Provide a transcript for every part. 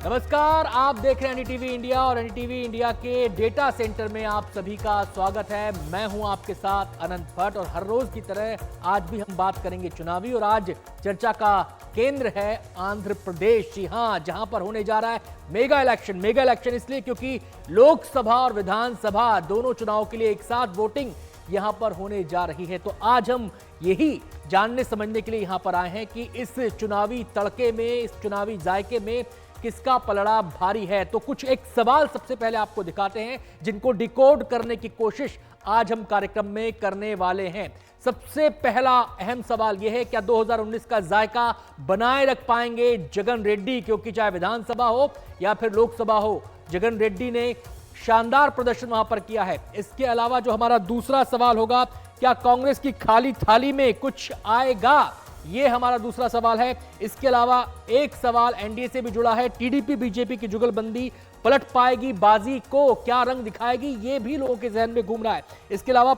नमस्कार, आप देख रहे हैं एनडीटीवी इंडिया और एनडीटीवी इंडिया के डेटा सेंटर में आप सभी का स्वागत है। मैं हूं आपके साथ अनंत भट्ट और हर रोज की तरह आज भी हम बात करेंगे चुनावी और आज चर्चा का केंद्र है आंध्र प्रदेश। जी हां, जहां पर होने जा रहा है मेगा इलेक्शन। मेगा इलेक्शन इसलिए क्योंकि लोकसभा और विधानसभा दोनों चुनाव के लिए एक साथ वोटिंग यहां पर होने जा रही है। तो आज हम यही जानने समझने के लिए यहां पर आए हैं कि इस चुनावी तड़के में, इस चुनावी जायके में किसका पलड़ा भारी है। तो कुछ एक सवाल सबसे पहले आपको दिखाते हैं जिनको डिकोड करने की कोशिश आज हम कार्यक्रम में करने वाले हैं। सबसे पहला अहम सवाल यह है, क्या 2019 का जायका बनाए रख पाएंगे जगन रेड्डी? क्योंकि चाहे विधानसभा हो या फिर लोकसभा हो, जगन रेड्डी ने शानदार प्रदर्शन वहां पर किया है। इसके अलावा जो हमारा दूसरा सवाल होगा, क्या कांग्रेस की खाली थाली में कुछ आएगा? ये हमारा दूसरा सवाल है। इसके अलावा एक सवाल एनडीए से भी जुड़ा है, टीडीपी बीजेपी की जुगलबंदी पलट पाएगी बाजी को, क्या रंग दिखाएगी? ये भी लोगों के जहन में घूम रहा है। इसके अलावा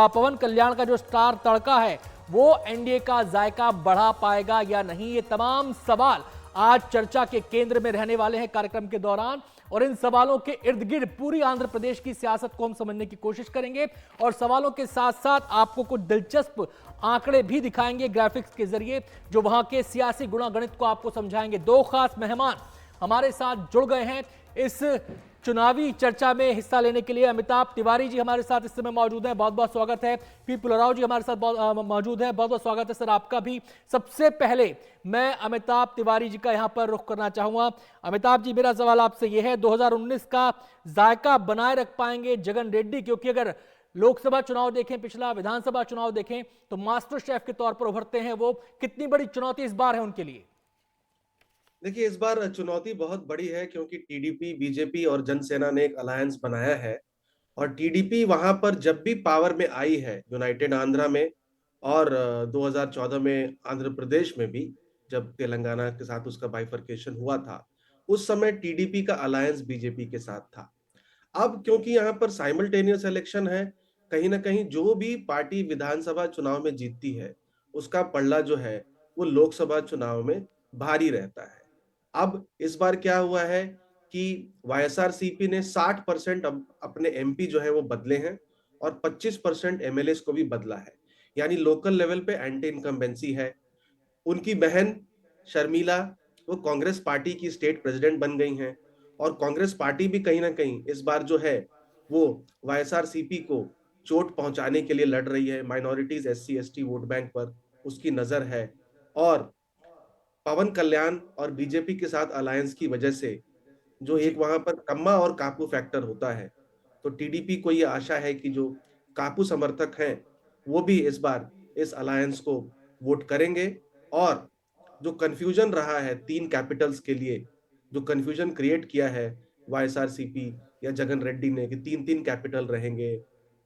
पवन कल्याण का जो स्टार तड़का है वो एनडीए का जायका बढ़ा पाएगा या नहीं? ये तमाम सवाल आज चर्चा के केंद्र में रहने वाले हैं कार्यक्रम के दौरान और इन सवालों के इर्द गिर्द पूरी आंध्र प्रदेश की सियासत को हम समझने की कोशिश करेंगे और सवालों के साथ साथ आपको कुछ दिलचस्प आंकड़े भी दिखाएंगे ग्राफिक्स के जरिए जो वहां के सियासी गुणागणित को आपको समझाएंगे। दो खास मेहमान हमारे साथ जुड़ गए हैं इस चुनावी चर्चा में हिस्सा लेने के लिए। अमिताभ तिवारी जी हमारे साथ इस समय मौजूद हैं, बहुत बहुत स्वागत है। पी पुलाराव जी हमारे साथ मौजूद हैं, बहुत बहुत स्वागत है सर आपका भी। सबसे पहले मैं अमिताभ तिवारी जी का यहां पर रुख करना चाहूंगा। अमिताभ जी, मेरा सवाल आपसे यह है, 2019 का जायका बनाए रख पाएंगे जगन रेड्डी? क्योंकि अगर लोकसभा चुनाव देखें, पिछला विधानसभा चुनाव देखें तो मास्टर शेफ के तौर पर उभरते हैं वो। कितनी बड़ी चुनौती इस बार है उनके लिए? देखिए, इस बार चुनौती बहुत बड़ी है क्योंकि टीडीपी, बीजेपी और जनसेना ने एक अलायंस बनाया है और टीडीपी वहां पर जब भी पावर में आई है, यूनाइटेड आंध्रा में और 2014 में आंध्र प्रदेश में भी, जब तेलंगाना के साथ उसका बाइफरकेशन हुआ था, उस समय टीडीपी का अलायंस बीजेपी के साथ था। अब क्योंकि यहाँ पर साइमल्टेनियस इलेक्शन है, कहीं ना कहीं जो भी पार्टी विधानसभा चुनाव में जीतती है, उसका पलड़ा जो है वो लोकसभा चुनाव में भारी रहता है। अब इस बार क्या हुआ है कि वाईएसआरसीपी ने 60% अपने एमपी जो है वो बदले हैं और 25% एमएलए को भी बदला है। यानी लोकल लेवल पे एंटी इनकम्बेंसी है। उनकी बहन शर्मिला वो कांग्रेस पार्टी की स्टेट प्रेसिडेंट बन गई हैं और कांग्रेस पार्टी भी कहीं ना कहीं इस बार जो है वो वाईएसआरसीपी को चोट पहुंचाने के लिए लड़ रही है। Minorities, SC ST vote bank पर उसकी नजर है और पवन कल्याण और बीजेपी के साथ अलायंस की वजह से जो एक जी वहां पर कम्मा और कापू फैक्टर होता है, तो टीडीपी को ये आशा है कि जो कापू समर्थक हैं वो भी इस बार इस अलायंस को वोट करेंगे और जो कंफ्यूजन रहा है तीन कैपिटल्स के लिए, जो कंफ्यूजन क्रिएट किया है वाईएसआरसीपी या जगन रेड्डी ने कि तीन तीन कैपिटल रहेंगे,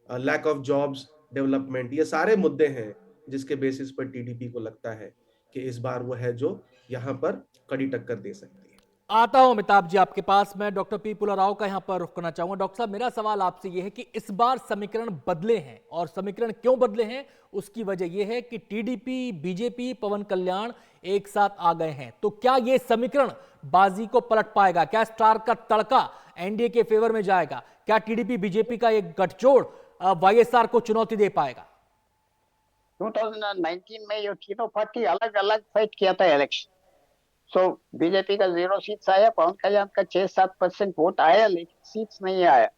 लैक ऑफ जॉब्स, डेवलपमेंट, ये सारे मुद्दे हैं जिसके बेसिस पर टीडीपी को लगता है कि इस बार वो है जो यहाँ पर कड़ी टक्कर दे सकती है। आता हूं अमिताभ जी आपके पास। मैं डॉक्टर पी पुलाराव का यहां पर रुख करना चाहूंगा। डॉक्टर साहब, मेरा सवाल आपसे यह है कि इस बार समीकरण बदले हैं और समीकरण क्यों बदले हैं उसकी वजह यह है कि टीडीपी बीजेपी पवन कल्याण एक साथ आ गए हैं। तो क्या यह समीकरण बाजी को पलट पाएगा? क्या स्टार का तड़का एनडीए के फेवर में जाएगा? क्या टीडीपी बीजेपी का एक गठजोड़ वाईएसआर को चुनौती दे पाएगा? 2019 में ये तीनों पार्टी अलग अलग फाइट किया था इलेक्शन। सो बीजेपी का 0 सीट्स आया, पवन कल्याण का 6-7% वोट आया, लेकिन सीट्स नहीं आया।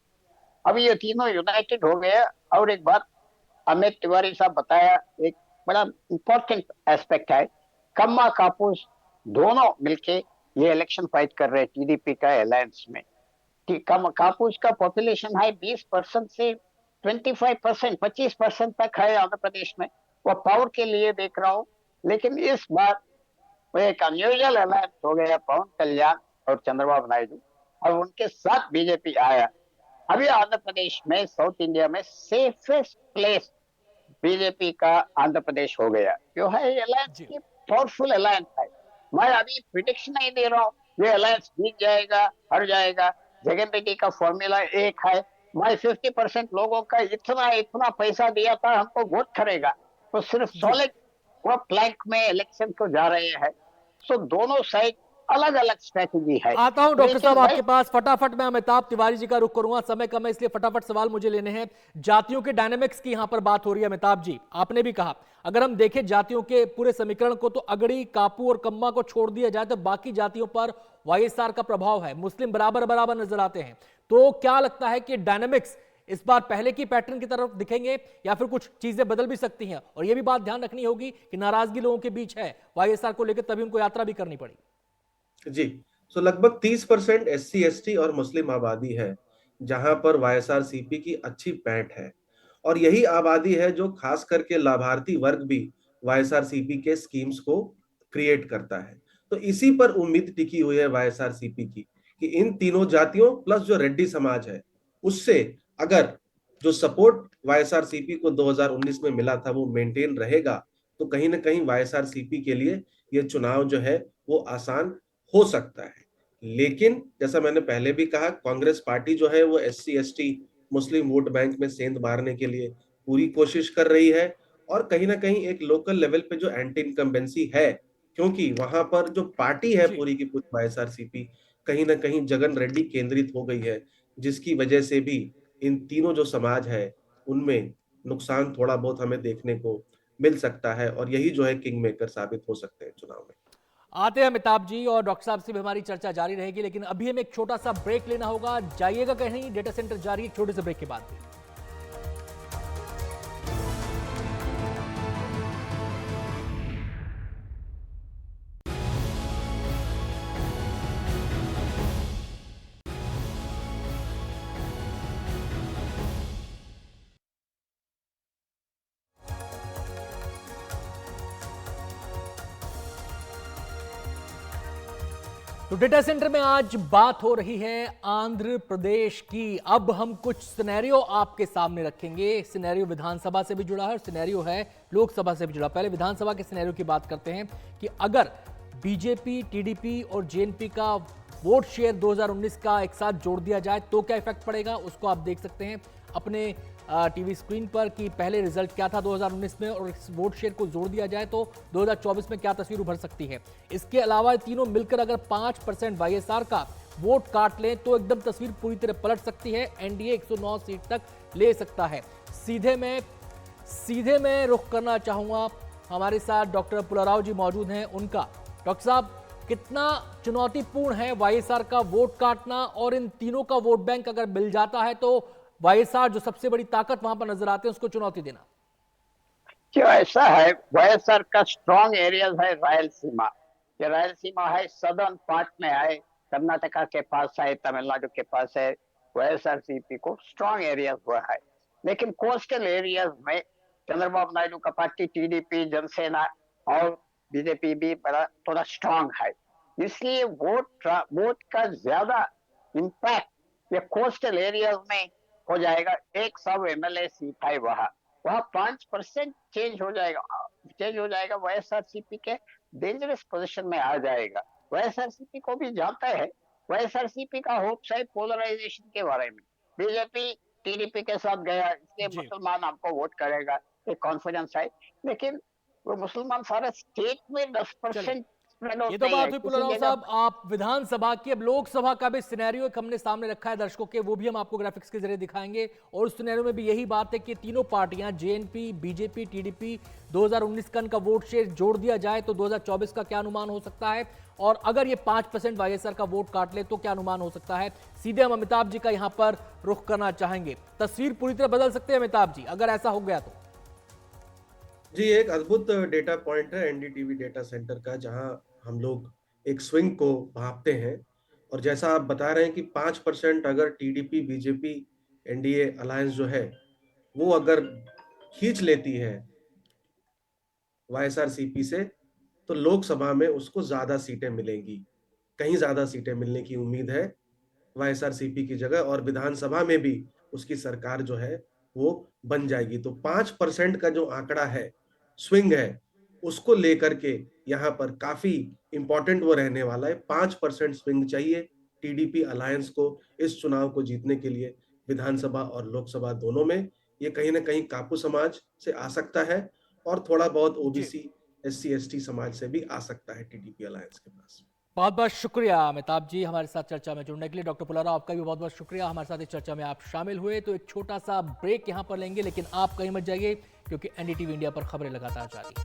अब ये तीनों यूनाइटेड हो गया। और एक बात अमित तिवारी साहब बताया, एक बड़ा इंपॉर्टेंट एस्पेक्ट है, कम्मा कापूस दोनों मिलके ये इलेक्शन फाइट कर रहे हैं टीडीपी का अलायंस में। कम कापूस का पॉपुलेशन है 20% से 25% तक है आंध्र प्रदेश में। वो पावर के लिए देख रहा हूँ, लेकिन इस बार वो एक अनयूजुअल अलायंस हो गया, पवन कल्याण और चंद्रबाबू नायडू, और उनके साथ बीजेपी आया। अभी आंध्र प्रदेश में, साउथ इंडिया में सेफेस्ट प्लेस बीजेपी का आंध्र प्रदेश हो गया। क्यों है? ये अलायंस जी की पावरफुल अलायंस है। मैं अभी प्रिडिक्शन नहीं दे रहा हूँ ये अलायंस जीत जाएगा, हार जाएगा। जगन रेड्डी का फॉर्मूला एक है, मैं 50% लोगों का इतना इतना पैसा दिया था, हमको वोट करेगा। तो सिर्फ जी सॉलिड वो प्लैंक में इलेक्शन को जा रहे हैं। सो दोनों साइड अलग अलग स्ट्रेटेजी है। आता हूं डॉक्टर लेकिन साहब भाई आपके पास फटाफट। मैं अमिताभ तिवारी जी का रुख करूंगा, समय कम है इसलिए फटाफट सवाल मुझे लेने हैं। जातियों के डायनेमिक्स की यहां पर बात हो रही है अमिताभ जी, आपने भी कहा अगर हम देखें जातियों के पूरे समीकरण को तो अगड़ी, कापू और कम्मा को छोड़ दिया जाए तो बाकी जातियों पर वाईएसआर का प्रभाव है। मुस्लिम बराबर बराबर नजर आते हैं, तो क्या लगता है कि डायनेमिक्स इस बार पहले की पैटर्न की तरफ दिखेंगे या फिर कुछ चीजें बदल भी सकती हैं? और यह भी बात ध्यान रखनी होगी कि नाराजगी लोगों के बीच है वाईएसआर को लेकर, तभी उनको यात्रा भी करनी पड़ी। जी। सो लगभग 30% SC ST और मुस्लिम आबादी है जहां पर YSRCP की अच्छी पैठ है, और यही आबादी है जो खास करके लाभार्थी वर्ग भी YSRCP के स्कीम्स को क्रिएट करता है। तो इसी पर उम्मीद टिकी हुई है YSRCP की कि इन तीनों जातियों प्लस जो रेड्डी समाज है उससे अगर जो सपोर्ट YSRCP को 2019 में मिला था वो मेंटेन रहेगा, तो कहीं ना कहीं YSRCP के लिए ये चुनाव जो है वो आसान हो सकता है। लेकिन जैसा मैंने पहले भी कहा, कांग्रेस पार्टी जो है वो SC ST मुस्लिम वोट बैंक में सेंध मारने के लिए पूरी कोशिश कर रही है, और कहीं ना कहीं एक लोकल लेवल पे जो एंटी इनकम्बेंसी है, क्योंकि वहां पर जो पार्टी है जी। पूरी की पूरी YSRCP कहीं ना कहीं जगन रेड्डी केंद्रित हो गई है, जिसकी वजह से भी इन तीनों जो समाज है उनमें नुकसान थोड़ा बहुत हमें देखने को मिल सकता है, और यही जो है किंग मेकर साबित हो सकते हैं चुनाव में। आते हैं अमिताभ जी, और डॉक्टर साहब से भी हमारी चर्चा जारी रहेगी, लेकिन अभी हमें एक छोटा सा ब्रेक लेना होगा। जाइएगा कहीं, डेटा सेंटर जारी है छोटे से ब्रेक के बाद भी। तो डेटा सेंटर में आज बात हो रही है आंध्र प्रदेश की। अब हम कुछ सिनेरियो आपके सामने रखेंगे। सिनेरियो विधानसभा से भी जुड़ा है और सिनेरियो है लोकसभा से भी जुड़ा। पहले विधानसभा के सिनेरियो की बात करते हैं कि अगर बीजेपी, टीडीपी और जेएनपी का वोट शेयर 2019 का एक साथ जोड़ दिया जाए तो क्या इफेक्ट पड़ेगा, उसको आप देख सकते हैं अपने टीवी स्क्रीन पर कि पहले रिजल्ट क्या था 2019 में, और इस वोट शेयर को जोड़ दिया जाए तो 2024 में क्या तस्वीर उभर सकती है। इसके अलावा तीनों मिलकर अगर 5% वाईएसआर का वोट काट लें तो एकदम तस्वीर पूरी तरह पलट सकती है। एनडीए 109 सीट तक ले सकता है। सीधे मैं रुख करना चाहूंगा, हमारे साथ डॉक्टर पुलाराव जी मौजूद हैं उनका। डॉक्टर साहब, कितना चुनौतीपूर्ण है वाईएसआर का वोट काटना, और इन तीनों का वोट बैंक अगर मिल जाता है तो वाईएसआर जो सबसे बड़ी ताकत वहां पर नजर आते हैं उसको चुनौती देना? जो ऐसा है, वाईएसआर का स्ट्रॉन्ग एरियाज है रायलसीमा। ये रायलसीमा है, सदर्न पार्ट में है, कर्नाटका के पास है, तमिलनाडु के पास है। वाईएसआरसीपी को स्ट्रॉन्ग एरियाज हुआ है। लेकिन कोस्टल एरियाज में चंद्रबाबू नायडू का पार्टी, टीडीपी, जनसेना और बीजेपी भी बड़ा थोड़ा स्ट्रॉन्ग है। इसलिए वोट का ज्यादा इम्पैक्ट ये कोस्टल एरियाज में हो जाएगा। एक सब एमएलए सीट है वहां, वह 5% चेंज हो जाएगा। वाईएसआरसीपी के डेंजरस पोजीशन में आ जाएगा। वाईएसआरसीपी को भी जानता है। वाईएसआरसीपी का होप्स है पोलराइजेशन के बारे में। बीजेपी टीडीपी के साथ गया, इसलिए जी। मुसलमान हमको वोट करेगा, एक कॉन्फिडेंस है। लेकिन वो मुसलमान सारे स्टेट में दस चलिए, परसेंट स्प्रेड आउट ये तो नहीं है, बात हुई किसी पुलाराव जगह। साहब आप विधानसभा की। अब लोकसभा का भी सिनेरियो एक हमने सामने रखा है दर्शकों के, वो भी हम आपको ग्राफिक्स के जरिए दिखाएंगे। और उस सिनेरियो में भी यही बात है कि तीनों पार्टियां जेएनपी, बीजेपी, टीडीपी 2019 का इनका वोट शेयर जोड़ दिया जाए तो 2024 का क्या अनुमान हो सकता है, और अगर ये 5% वाईएसआर का वोट काट ले तो क्या अनुमान हो सकता है। सीधे हम अमिताभ जी का यहां पर रुख करना चाहेंगे। तस्वीर पूरी तरह बदल सकते हैं अमिताभ जी अगर ऐसा हो गया तो? जी, एक अद्भुत डेटा पॉइंट है एनडीटीवी डेटा सेंटर का, जहां हम लोग एक स्विंग को भांपते हैं। और जैसा आप बता रहे हैं कि 5% अगर टीडीपी, बीजेपी, एनडीए अलायंस जो है वो अगर खींच लेती है वाईएसआरसीपी से, तो लोकसभा में उसको ज्यादा सीटें मिलेंगी। कहीं ज्यादा सीटें मिलने की उम्मीद है वाईएसआरसीपी की जगह, और विधानसभा में भी उसकी सरकार जो है वो बन जाएगी। तो 5% का जो आंकड़ा है, स्विंग है, उसको लेकर के यहाँ पर काफी इंपॉर्टेंट वो रहने वाला है। 5% स्विंग चाहिए टीडीपी अलायंस को इस चुनाव को जीतने के लिए, विधानसभा और लोकसभा दोनों में। ये कहीं ना कहीं कापू समाज से आ सकता है, और थोड़ा बहुत जी। ओबीसी, SC ST समाज से भी आ सकता है टीडीपी अलायंस के पास। बहुत बहुत शुक्रिया अमिताभ जी हमारे साथ चर्चा में जुड़ने के लिए। डॉक्टर पुलाराव आपका भी बहुत बहुत शुक्रिया हमारे साथ इस चर्चा में आप शामिल हुए। तो एक छोटा सा ब्रेक यहां पर लेंगे, लेकिन आप कहीं मत जाइए क्योंकि एनडीटीवी इंडिया पर खबरें लगातार जारी हैं।